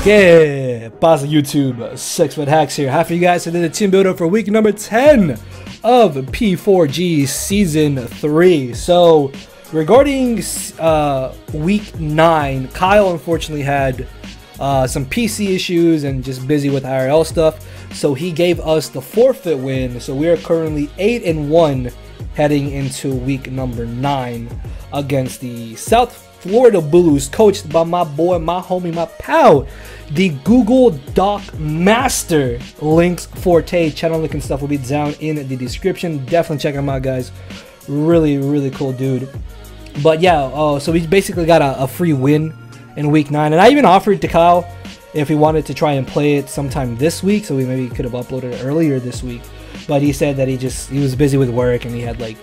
¿Qué pasa, YouTube? SixftHax here. Half of you guys are in the team builder for week number 10 of P4G Season 3. So, regarding week 9, Kyle unfortunately had some PC issues and just busy with IRL stuff. So, he gave us the forfeit win. So, we are currently 8-1 heading into week number 9 against the South Florida Bulus, coached by my boy, my homie, my pal, the Google Doc Master. Links, Forte, channel link and stuff will be down in the description. Definitely check him out, guys. Really cool dude. But yeah, so we basically got a free win in week 9, and I even offered to Kyle if he wanted to try and play it sometime this week, so we maybe could have uploaded it earlier this week. But he said that he was busy with work and he had like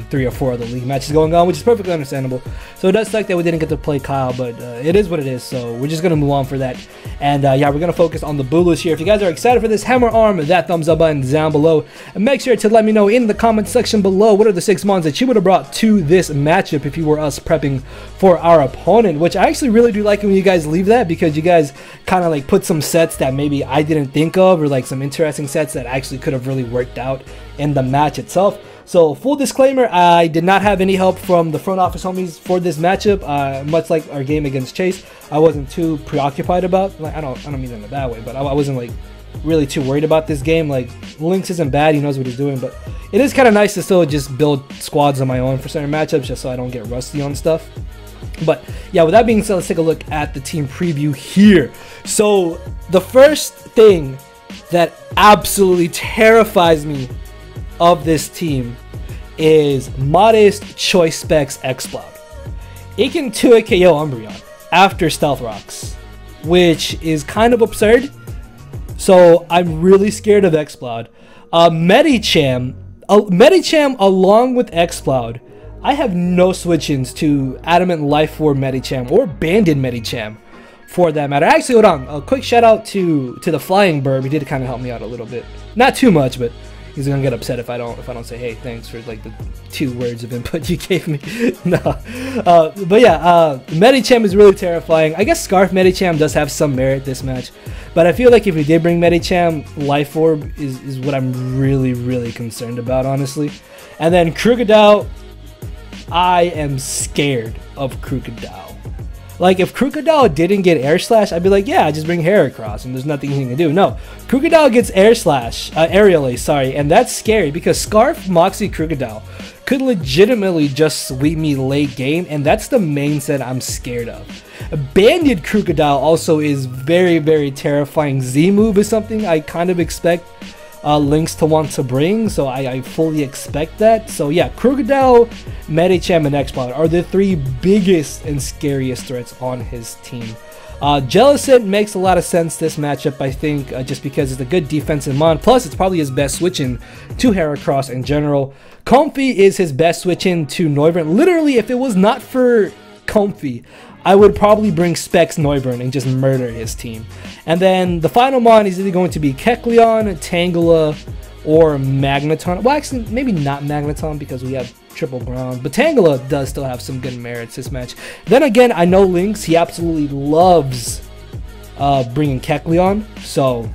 3 or 4 other league matches going on, which is perfectly understandable. So it does suck that we didn't get to play Kyle, but it is what it is. So we're just gonna move on for that. And yeah, we're gonna focus on the Bulus here. If you guys are excited for this, hammer arm that thumbs up button down below, and make sure to let me know in the comment section below what are the 6 mons that you would have brought to this matchup if you were us prepping for our opponent. Which I actually really do like when you guys leave that, because you guys kind of like put some sets that maybe I didn't think of, or like some interesting sets that actually could have really worked out in the match itself. So full disclaimer, I did not have any help from the front office homies for this matchup. Much like our game against Chase, I wasn't too preoccupied about, like, I don't mean it in a bad way, but I wasn't like really too worried about this game. Like, Lynx isn't bad, he knows what he's doing, but it is kind of nice to still just build squads on my own for certain matchups, just so I don't get rusty on stuff. But yeah, with that being said, let's take a look at the team preview here. So the first thing that absolutely terrifies me of this team is Modest Choice Specs Exploud. It can 2-hit KO Umbreon after Stealth Rocks, which is kind of absurd. So I'm really scared of Exploud. Medicham along with Exploud, I have no switch-ins to Adamant Life Form Medicham or Banded Medicham for that matter. Actually, hold on, a quick shout out to the Flying Burb. He did kind of help me out a little bit, not too much, but he's gonna get upset if I don't say, hey, thanks for like the 2 words of input you gave me. No, but yeah, Medicham is really terrifying. I guess Scarf Medicham does have some merit this match, but I feel like if we did bring Medicham, Life Orb is what I'm really concerned about, honestly. And then Krookodile, I am scared of Krookodile. Like, if Krookodile didn't get Air Slash, I'd be like, yeah, just bring Heracross and there's nothing he can do. No, Krookodile gets Aerial Ace, sorry, and that's scary because Scarf Moxie Krookodile could legitimately just sweep me late game, and that's the main set I'm scared of. Banded Krookodile also is very terrifying. Z move is something I kind of expect Lynx to want to bring, so I fully expect that. So yeah, Krookodile, Medicham, and Exploud are the 3 biggest and scariest threats on his team. Jellicent makes a lot of sense this matchup, I think, just because it's a good defensive mon, plus it's probably his best switch-in to Heracross in general. Comfy is his best switch-in to Noivern. Literally, if it was not for Comfy, I would probably bring Specs Noivern and just murder his team. And then the final mon is either going to be Kecleon, Tangela, or Magneton. Well, actually, maybe not Magneton because we have triple ground, but Tangela does still have some good merits this match. Then again, I know Lynx, he absolutely loves bringing Kecleon, so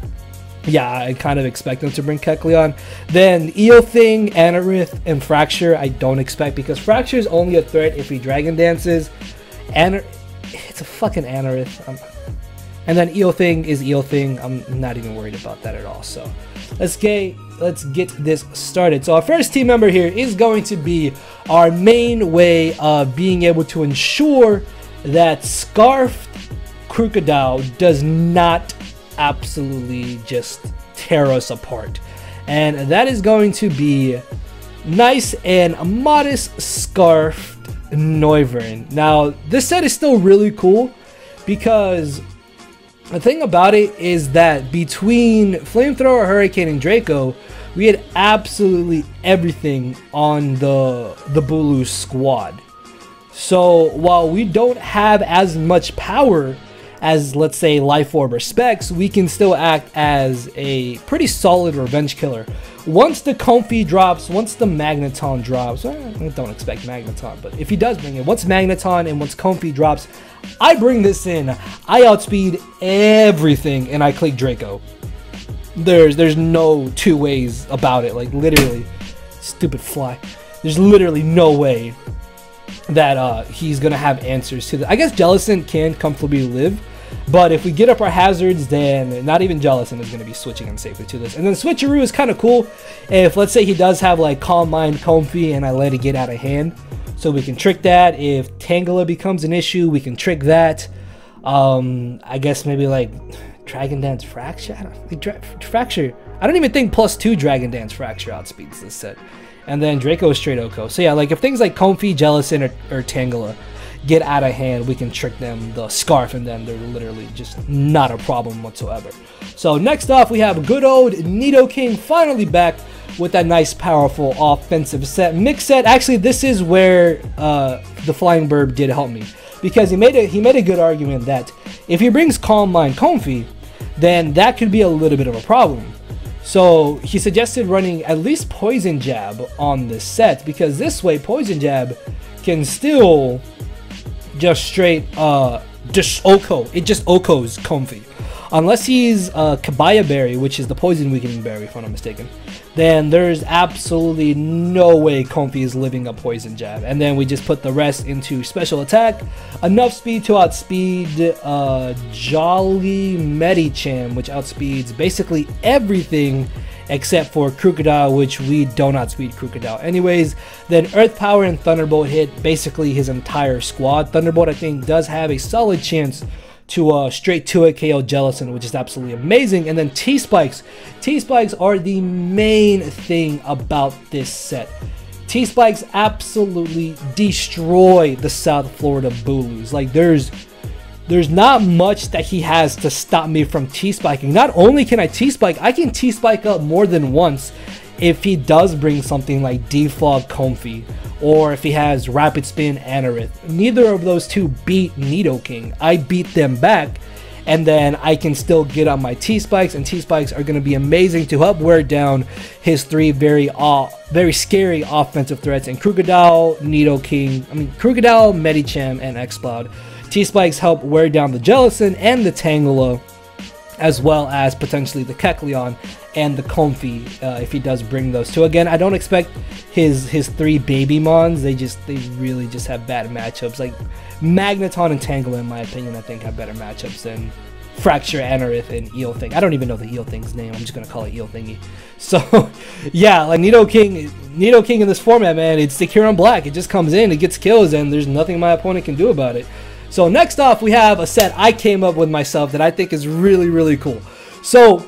yeah, I kind of expect him to bring Kecleon. Then Eothing, Anorith, and Fracture, I don't expect, because Fracture is only a threat if he Dragon Dances. It's a fucking Anorith. And then Eothing is Eothing. I'm not even worried about that at all. So let's get this started. So our first team member here is going to be our main way of being able to ensure that Scarfed Krookodile does not absolutely just tear us apart. And that is going to be Nice and Modest Scarfed Noivern. Now, this set is still really cool because the thing about it is that between Flamethrower, Hurricane, and Draco, we had absolutely everything on the Bulus squad. So while we don't have as much power as, let's say, Life Orb or Specs, we can still act as a pretty solid revenge killer. Once the Comfey drops, once the Magneton drops, I don't expect Magneton, but if he does bring it, once Magneton and once Comfey drops, I bring this in, I outspeed everything, and I click Draco. There's no two ways about it, like literally, stupid fly. There's literally no way that he's gonna have answers to that. I guess Jellicent can comfortably live, but if we get up our hazards, then not even Jellicent is gonna be switching unsafely to this. And then Switcheroo is kind of cool if, let's say, he does have like Calm Mind, Comfey, and I let it get out of hand, so we can trick that. If Tangela becomes an issue, we can trick that. I guess maybe like Dragon Dance Fracture. Fracture. I don't even think +2 Dragon Dance Fracture outspeeds this set. And then Draco is straight Oko. So yeah, like if things like Comfey, Jellicent, or Tangela get out of hand, we can trick them, the Scarf, and then they're literally just not a problem whatsoever. So next off, we have good old Nidoking finally back with that nice, powerful offensive set. Mix set. Actually, this is where the Flying Bird did help me, because he made a good argument that if he brings Calm Mind Comfey, then that could be a little bit of a problem. So he suggested running at least Poison Jab on this set, because this way Poison Jab can still just straight just Oko. It just Okos Comfey. Unless he's Kabaya Berry, which is the poison weakening berry if I'm not mistaken, then there's absolutely no way Comfey is living up Poison Jab. And then we just put the rest into special attack. Enough speed to outspeed Jolly Medicham, which outspeeds basically everything except for Crocodile, which we don't outspeed Crocodile anyways. Then Earth Power and Thunderbolt hit basically his entire squad. Thunderbolt, I think, does have a solid chance to straight to it KO Jellicent, which is absolutely amazing. And then T-Spikes. T-Spikes are the main thing about this set. T-Spikes absolutely destroy the South Florida Bulus. Like there's not much that he has to stop me from T-Spiking. Not only can I T-Spike, I can T-Spike up more than once if he does bring something like Defog Comfey, or if he has Rapid Spin Anorith. Neither of those two beat Nidoking. I beat them back, and then I can still get on my T-Spikes, and T-Spikes are going to be amazing to help wear down his three very scary offensive threats in Crocodile, Crocodile, Medicham, and X-Cloud. T-Spikes help wear down the Jellicent and the Tangela, as well as potentially the Kecleon and the Comfey, if he does bring those two. Again, I don't expect his three baby mons. They really just have bad matchups. Like Magneton and Tangela, in my opinion, I think have better matchups than Fracture, Anorith, and Eel Thing. I don't even know the Eel Thing's name. I'm just gonna call it Eel Thingy. So yeah, like Nidoking in this format, man, it's secure on black. It just comes in, it gets kills, and there's nothing my opponent can do about it. So next off, we have a set I came up with myself that I think is really cool. So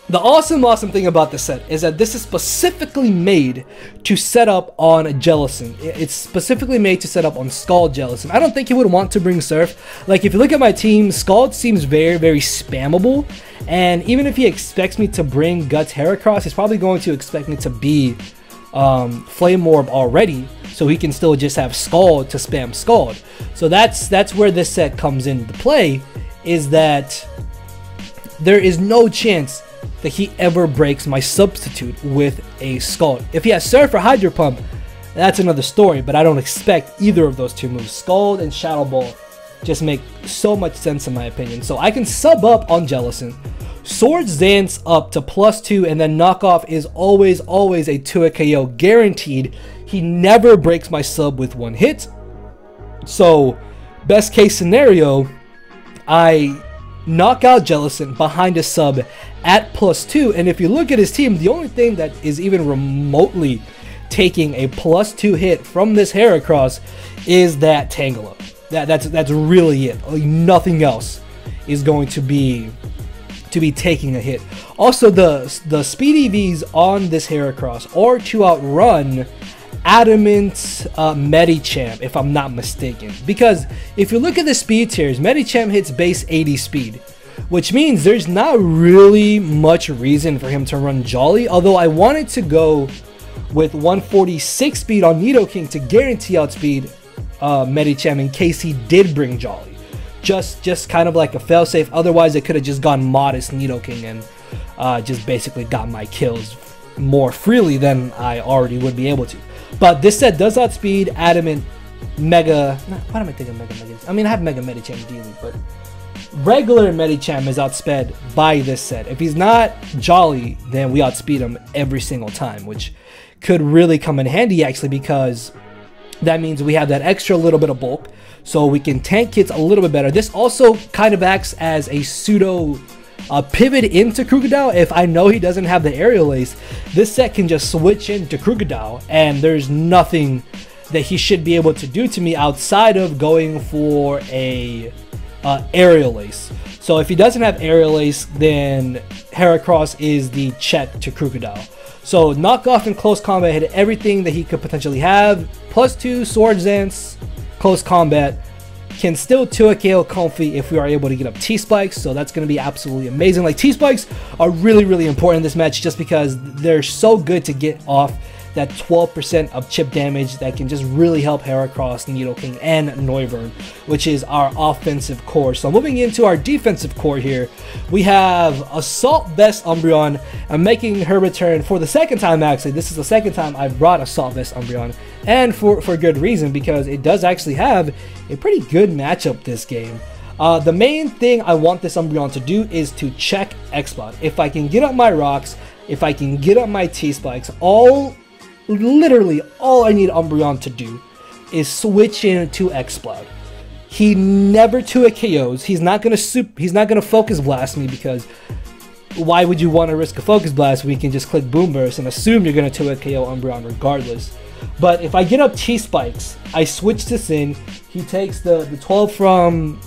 the awesome thing about this set is that this is specifically made to set up on Jellicent. It's specifically made to set up on Scald Jellicent. I don't think he would want to bring Surf. Like if you look at my team, Scald seems very spammable, and even if he expects me to bring Guts Heracross, he's probably going to expect me to be Flame Orb already, so he can still just have Scald to spam Scald. So that's where this set comes into play, is that there is no chance that he ever breaks my substitute with a Scald. If he has Surf or Hydro Pump, that's another story, but I don't expect either of those two moves. Scald and Shadow Ball just make so much sense in my opinion. So I can sub up on Jellicent, Swords Dance up to +2, and then Knockoff is always a 2-hit KO guaranteed. He never breaks my sub with one hit. So best case scenario, I knock out Jellicent behind a sub at +2, and if you look at his team, the only thing that is even remotely taking a +2 hit from this Heracross is that Tangela. That's really it. Like, nothing else is going to be taking a hit. Also, the speed EVs on this Heracross are to outrun Adamant Medicham, if I'm not mistaken. Because if you look at the speed tiers, Medicham hits base 80 speed, which means there's not really much reason for him to run Jolly, although I wanted to go with 146 speed on Nidoking to guarantee outspeed Medicham in case he did bring Jolly. just kind of like a failsafe. Otherwise, it could have just gone modest Nidoking and just basically got my kills more freely than I already would be able to. But this set does outspeed Adamant, Mega. Why am I thinking Mega? I mean, I have Mega Medicham daily, but regular Medicham is outsped by this set. If he's not Jolly, then we outspeed him every single time, which could really come in handy actually, because that means we have that extra little bit of bulk, so we can tank hits a little bit better. This also kind of acts as a pseudo pivot into Krookodile. If I know he doesn't have the Aerial Ace, this set can just switch into Krookodile, and there's nothing that he should be able to do to me outside of going for a Aerial Ace. So if he doesn't have Aerial Ace, then Heracross is the check to Krookodile. So knock off in close combat, hit everything that he could potentially have. +2 Swords Dance, close combat. Can still 2 KO Comfy if we are able to get up T-Spikes, so that's going to be absolutely amazing. Like, T-Spikes are really, really important in this match just because they're so good to get off that 12% of chip damage that can just really help Heracross, Nidoking, and Noivern, which is our offensive core. So moving into our defensive core here, we have Assault Vest Umbreon. I'm making her return for the second time actually. This is the second time I've brought Assault Vest Umbreon, and for good reason, because it does actually have a pretty good matchup this game. The main thing I want this Umbreon to do is to check Exploud. If I can get up my rocks, if I can get up my T-Spikes, literally all I need Umbreon to do is switch into Exploud. He never 2-hit KOs. He's not gonna Focus Blast me, because why would you want to risk a Focus Blast when you can just click Boom Burst and assume you're gonna 2-hit KO Umbreon regardless? But if I get up T-Spikes, I switch this in. He takes the 12 from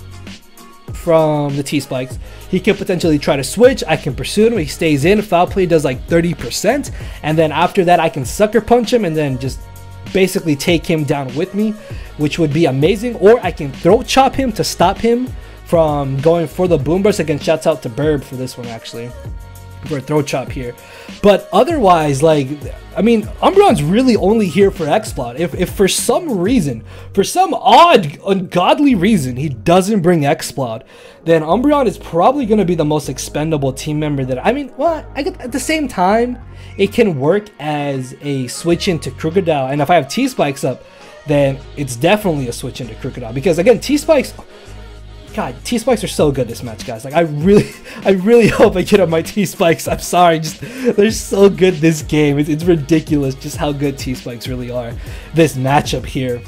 the T-Spikes. He can potentially try to switch. I can pursue him. He stays in. Foul Play does like 30%. And then after that, I can Sucker Punch him and then just basically take him down with me, which would be amazing. Or I can Throat Chop him to stop him from going for the Boom Burst. Again, shouts out to Burb for this one actually, for a Throat Chop here. But otherwise, like, I mean, Umbreon's really only here for Exploud. If for some reason, for some odd, ungodly reason, he doesn't bring Exploud, then Umbreon is probably going to be the most expendable team member that, I mean, well, at the same time, it can work as a switch into Krookodile. And if I have T-Spikes up, then it's definitely a switch into Krookodile. Because again, T-Spikes, God, T-Spikes are so good this match, guys. Like, I really hope I get up my T-Spikes. I'm sorry, just they're so good this game. It's ridiculous just how good T-Spikes really are this matchup here.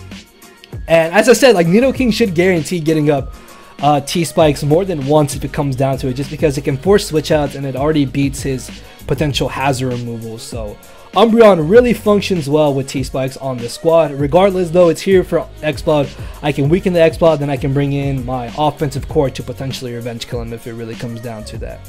And as I said, like, Nidoking should guarantee getting up T-Spikes more than once if it comes down to it, just because it can force switch outs and it already beats his potential hazard removals. So Umbreon really functions well with T-Spikes on the squad. Regardless though, it's here for Exploud. I can weaken the Exploud, then I can bring in my offensive core to potentially revenge kill him if it really comes down to that.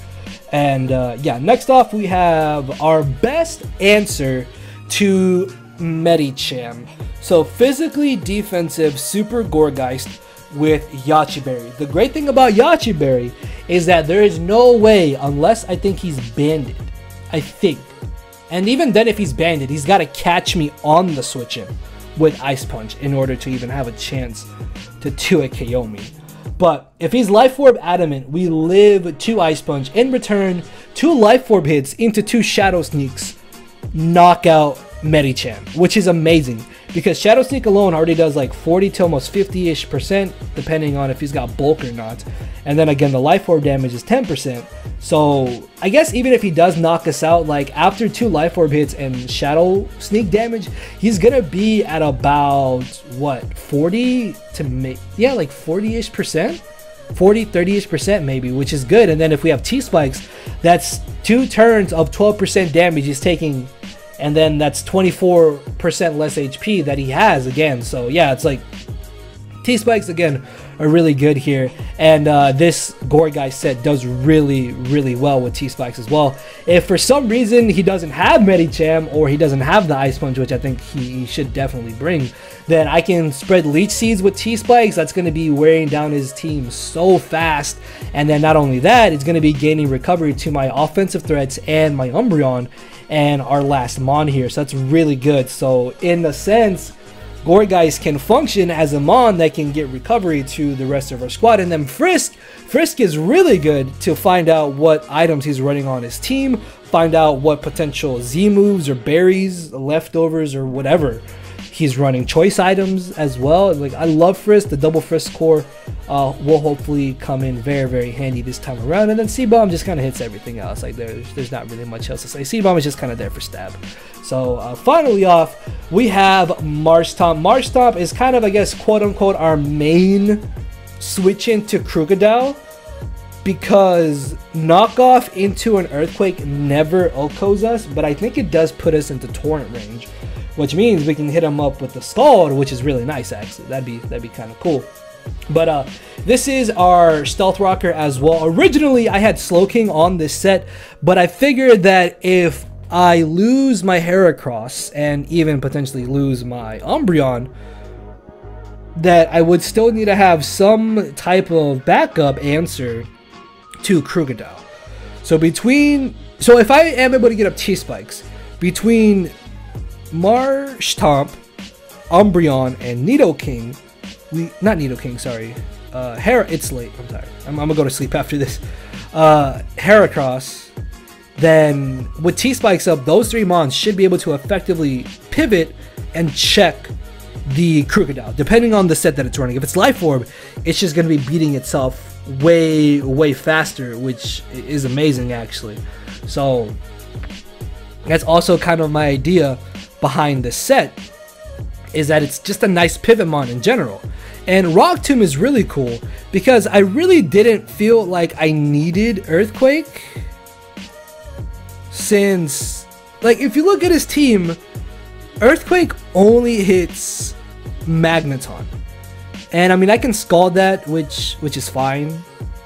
And yeah, next off we have our best answer to Medicham. So physically defensive Super Gourgeist with Yache Berry. The great thing about Yache Berry is that there is no way, unless I think he's banded, I think. And even then, if he's banded, he's got to catch me on the switch in with Ice Punch in order to even have a chance to 2-hit KO me. But if he's Life Orb Adamant, we live 2 Ice Punch. In return, 2 Life Orb hits into 2 Shadow Sneaks, knockout Medicham, which is amazing because Shadow Sneak alone already does like 40 to almost 50-ish% depending on if he's got bulk or not. And then again, the Life Orb damage is 10%. So I guess even if he does knock us out, like after 2 Life Orb hits and Shadow Sneak damage, he's gonna be at about what, 40 to yeah, like 40-ish%, 40-30-ish% maybe, which is good. And then if we have T-Spikes, that's 2 turns of 12% damage he's taking, and then that's 24% less HP that he has again. So yeah, it's like T-Spikes again are really good here, and this Gourgeist set does really well with T-Spikes as well. If for some reason he doesn't have Medicham or he doesn't have the Ice Punch, which I think he should definitely bring, then I can spread Leech Seeds with T-Spikes. That's going to be wearing down his team so fast, and then not only that, it's going to be gaining recovery to my offensive threats and my Umbreon and our last Mon here, so that's really good. So in a sense, Gourgeist can function as a mon that can get recovery to the rest of our squad. And then Frisk is really good to find out what items he's running on his team, find out what potential Z moves or berries, leftovers, or whatever he's running. Choice items as well. Like, I love Frisk. The double Frisk core will hopefully come in very, very handy this time around. And then C-Bomb just kind of hits everything else. Like, there's not really much else to say. C-Bomb is just kind of there for stab. So finally off, we have Marshtomp. Marshtomp is kind of, I guess, quote unquote, our main switch into Crocodile, because knockoff into an Earthquake never OHKOs us, but I think it does put us into Torrent range, which means we can hit him up with the Scald, which is really nice actually. That'd be kind of cool. But this is our Stealth Rocker as well. Originally, I had Slowking on this set, but I figured that if I lose my Heracross and even potentially lose my Umbreon, that I would still need to have some type of backup answer to Crocodile. So if I am able to get up T-Spikes between Marshtomp, Umbreon, and Nidoking, it's late, I'm sorry, I'm gonna go to sleep after this, Heracross, then with T-Spikes up, those 3 mons should be able to effectively pivot and check the Crocodile, depending on the set that it's running. If it's Life Orb, it's just going to be beating itself way, way faster, which is amazing actually. So that's also kind of my idea behind the set, is that it's just a nice pivot mon in general. And Rock Tomb is really cool because I really didn't feel like I needed Earthquake, since, like, if you look at his team, Earthquake only hits Magneton. And I mean, I can Scald that, which is fine.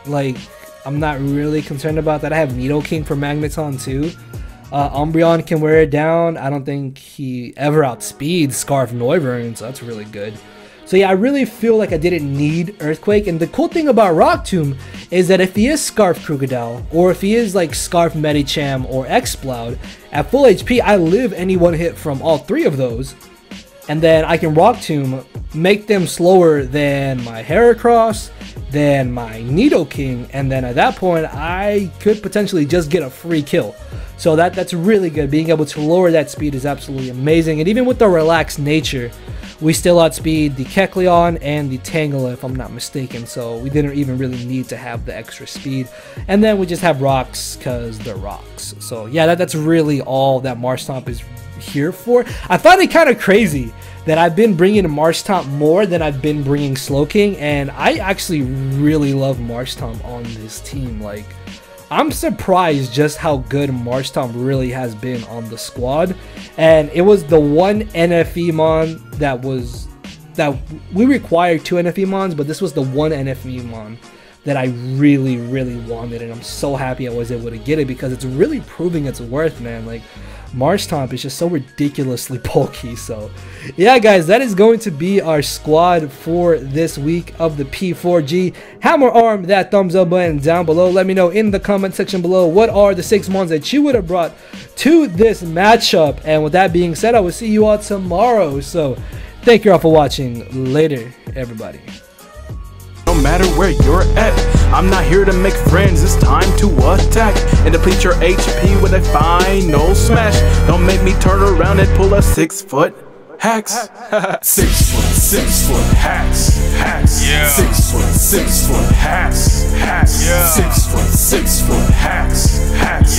Like, I'm not really concerned about that. I have Nidoking for Magneton too. Umbreon can wear it down. I don't think he ever outspeeds Scarf Noivern, so that's really good. So yeah, I really feel like I didn't need Earthquake. And the cool thing about Rock Tomb is that if he is Scarf Crocodile, or if he is like Scarf Medicham or Exploud, at full HP, I live any one hit from all 3 of those. And then I can Rock Tomb, make them slower than my Heracross, than my Nidoking, and then at that point, I could potentially just get a free kill. So that's really good. Being able to lower that speed is absolutely amazing. And even with the relaxed nature, we still outspeed the Kecleon and the Tangela, if I'm not mistaken, so we didn't even really need to have the extra speed. And then we just have rocks because they're rocks. So yeah, that's really all that Marshtomp is here for. I find it kind of crazy that I've been bringing Marshtomp more than I've been bringing Slowking, and I actually really love Marshtomp on this team. Like, I'm surprised just how good Marshtomp really has been on the squad. And it was the one NFE mon that we required 2 NFE mons, but this was the one NFE mon that I really, really wanted, and I'm so happy I was able to get it because it's really proving its worth, man. Like, Marshtomp is just so ridiculously bulky. So yeah, guys, that is going to be our squad for this week of the P4G. Hammer arm that thumbs up button down below. Let me know in the comment section below what are the 6 mons that you would have brought to this matchup. And with that being said, I will see you all tomorrow. So thank you all for watching. Later, everybody. No matter where you're at, I'm not here to make friends, it's time to attack and deplete your HP with a final smash. Don't make me turn around and pull a 6-foot-Hax. 6-foot-Hax, hacks. Yeah. 6-foot-Hax, hacks. Yeah. 6-foot-Hax, hacks.